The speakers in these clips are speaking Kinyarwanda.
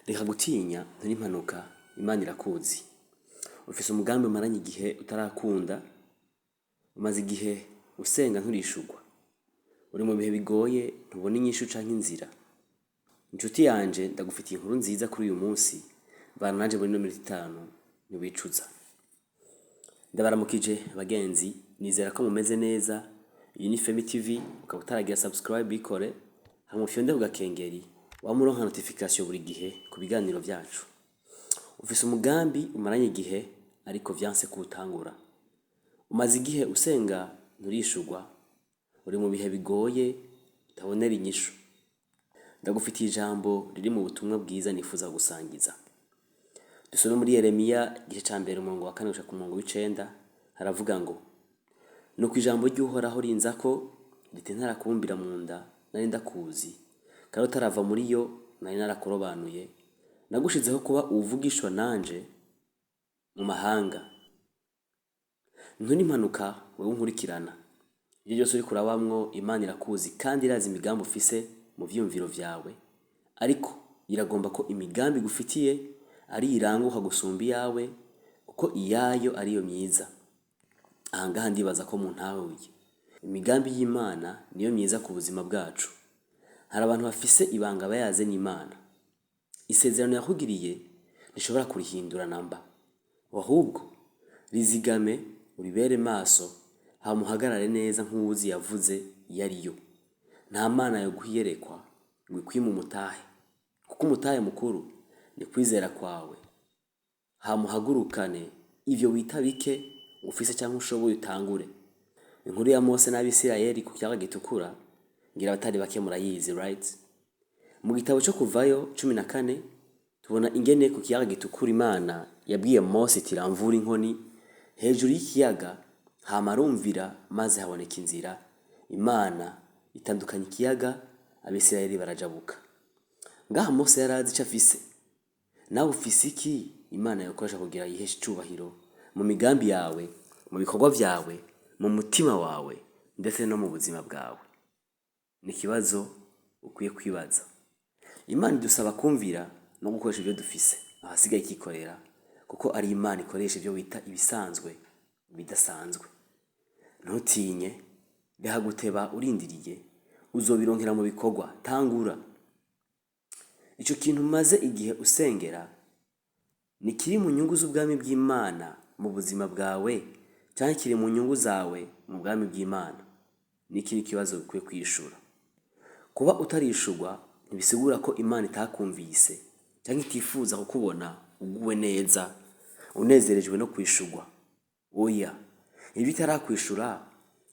Reka gutinya nturi impanuka, Imana irakuzi. Ufise umugambi umaranye igihe utarakunda, umaze igihe usenga nturishurwa. Uri mu bihe bigoye ntubona inyishu canke inzira. Inshuti yanje ndagufitiye inkuru nziza kuri uyu munsi, bana nanje muri 5 ntiwicuza. Ndabaramukije bagenzi, nizera ko mumeze neza. Iyi ni Femi TV, ukaba utaragira subscribe bikore, hama ufyonde ku gakengeri, wamuronka notification buri gihe ku biganiro vyacu. Ufise umugambi umaranye igihe ariko vyanse kuwutangura. Umaze igihe usenga nturishurwa, uri mu bihe bigoye utabonera inyishu. Ndagufitiye ijambo riri mu butumwa bwiza nifuza gusangiza. Dusome muri Yeremiya igice ca mbere umurongo wa 4 gushika ku murongo w'9, haravuga ngo: nuko ijambo ry'Uhoraho rinzako riti ntarakubumbira mu nda nari ndakuzi, kandi utarava muri yo nari narakurobanuye, nagushizeho kuba uwuvugishwa nanje mu mahanga. Nturi impanuka wewe unkurikirana, ibyo byose uriko urabamwo Imana irakuzi kandi irazi imigambi ufise mu vyiyumviro vyawe, ariko iragomba ko imigambi gufitiye ari iranguka gusumba iyawe, kuko iyayo ariyo myiza. Ahangaha ndibaza ko muntahuye, imigambi y'Imana niyo myiza ku buzima bwacu. Hari abantu bafise ibanga bayaze n'Imana, isezerano yakugiriye ntishobora kurihindura namba, ahubwo rizigame uribere maso, hamuhagarare neza nk'uwuzi yavuze iyo ariyo. Nta mana yo guhiyerekwa ngo ikwime umutahe, kuko umutahe mukuru ni kwizera kwawe. Hamuhagurukane ivyo wita bike ufise cyangwa ushoboye utangure. Inkuru ya Mose n'Abisirayeli ku kiyaga gitukura, ngira abatari bake murayizi, right? Mu gitabo cyo Kuvayo 14 tubona ingene ku kiyaga gitukura Imana yabwiye Mose iti ramvura inkoni hejuru y'ikiyaga, hama arumvira maze haboneka inzira. Imana itandukanya ikiyaga, Abisirayeli barajabuka. Ngaha Mose yarazi ico afise. Nawe ufise iki Imana yakoresha kugira yiheshe icubahiro mu migambi yawe, mu bikorwa vyawe, mu mutima wawe, ndetse no mu buzima bwawe? Ni ikibazo ukwiye kwibaza. Imana idusaba kumvira no gukoresha ibyo dufise, ahasigaye ikikorera, kuko ari Imana ikoresha ibyo wita ibisanzwe bidasanzwe. Ntutinye, beha guteba urindiriye, uzobironkera mu bikorwa. Tangura. Ico kintu maze igihe usengera ni kiri mu nyungu z'ubwami bw'Imana mu buzima bwawe, cyangwa kiri mu nyungu zawe mu bwami bw'Imana? Ni kiri kibazo ukwiye kwishura. Kuba utarishurwa ntibisigura ko Imana itakumvise cyangwa itifuza kukubona uguwe neza, unezerejwe no kwishurwa. Oya, ibi bitarakwishura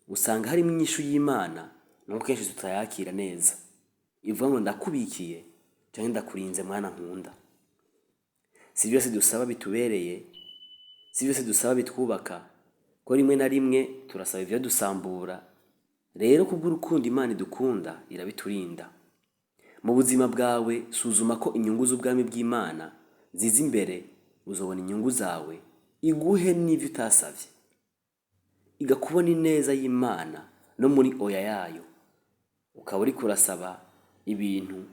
usanga harimo inyishu y'Imana, nuko kenshi tutayakira neza. Ivuga ngo ndakubikiye cyangwa ndakurinze mwana nkunda. Si byose dusaba bitubereye, si byose dusaba bitwubaka, ko rimwe na rimwe turasaba ibyo dusambura. Rero kubw'urukundo Imana idukunda irabiturinda. Mu buzima bwawe suzuma ko inyungu z'ubwami bw'Imana ziza imbere, uzobona inyungu zawe iguhe n'ivyo utasavye, igakubona ineza y'Imana no muri oya yayo. Ukaba uri kurasaba ibintu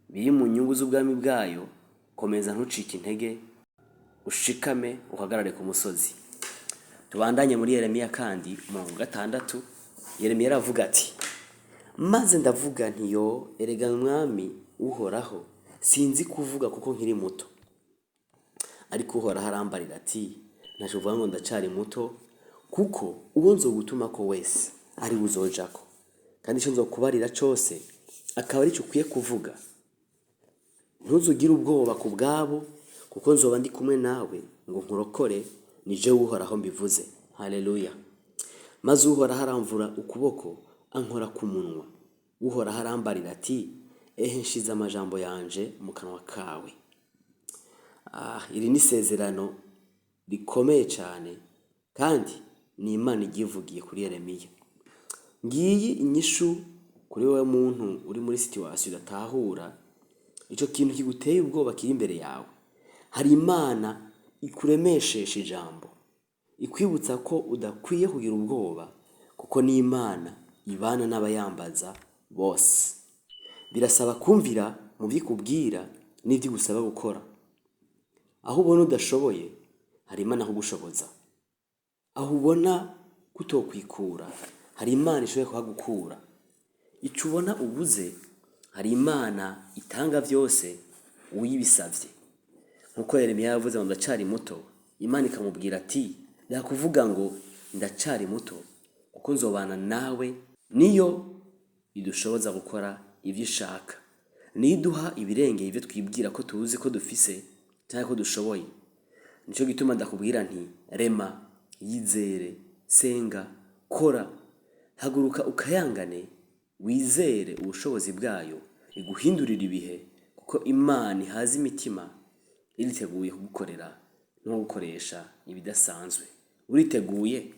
biri mu nyungu z'ubwami bwayo, komeza ntucike intege, ushikame uhagarare ku musozi. Tubandanye muri Yeremiya kandi umurongo 6. Yeremiya aravuga ati: maze ndavuga nti yo erega mwami Uhoraho, sinzi kuvuga kuko nkiri muto. Ariko Uhoraho arambarira ati: ntaco uvuga ngo ndacari muto, kuko uwo nzogutuma ko wese ari uzojako, kandi ico nzokubarira cose akaba ari cyo ukwiye kuvuga. Ntuzugire ubwoba ku bwabo, kuko nzoba ndi kumwe nawe ngo nkurokore, ni je Uhoraho mbivuze. Haleluya. Maze Uhoraho aramvura ukuboko ankora ku munwa. Uhoraho arambarira ati: ehe nshize amajambo yanje mu kanwa kawe. Iri ni isezerano rikomeye cyane, kandi ni Imana igivugiye kuri Yeremiya. Ngiyi inyishu kuri wewe muntu uri muri situation udatahura, ico kintu kiguteye ubwoba kiri imbere yawe. Hari Imana ikuremeshesha ijambo, ikwibutsa ko udakwiye kugira ubwoba, kuko ni Imana ibana n'abayambaza bose. Birasaba kumvira mu byikubwira n'ibyo igusaba gukora. Aho ubona udashoboye hari Imana kugushoboza. Aho ubona kutokwikura hari Imana ishoboye kuhagukura. Ico ubona ubuze hari Imana itanga vyose uyibisavye. Nkuko Yeremiya yavuze ngo ndacari muto, Imana ikamubwira ati yakuvuga ngo ndacari muto kuko nzobana nawe, niyo idushoboza gukora ivyo ishaka, niyo iduha ibirengeye ivyo twibwira ko tuzi ko dufise cyangwa ko dushoboye. Nico gituma ndakubwira nti rema, yizere, senga, kora, haguruka ukayangane, wizere ubushobozi bwayo iguhindurira ibihe, kuko Imana ihaza imitima iriteguye kugukorera no gukoresha ibidasanzwe. Uriteguye?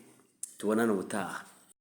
Tubonane ubutaha.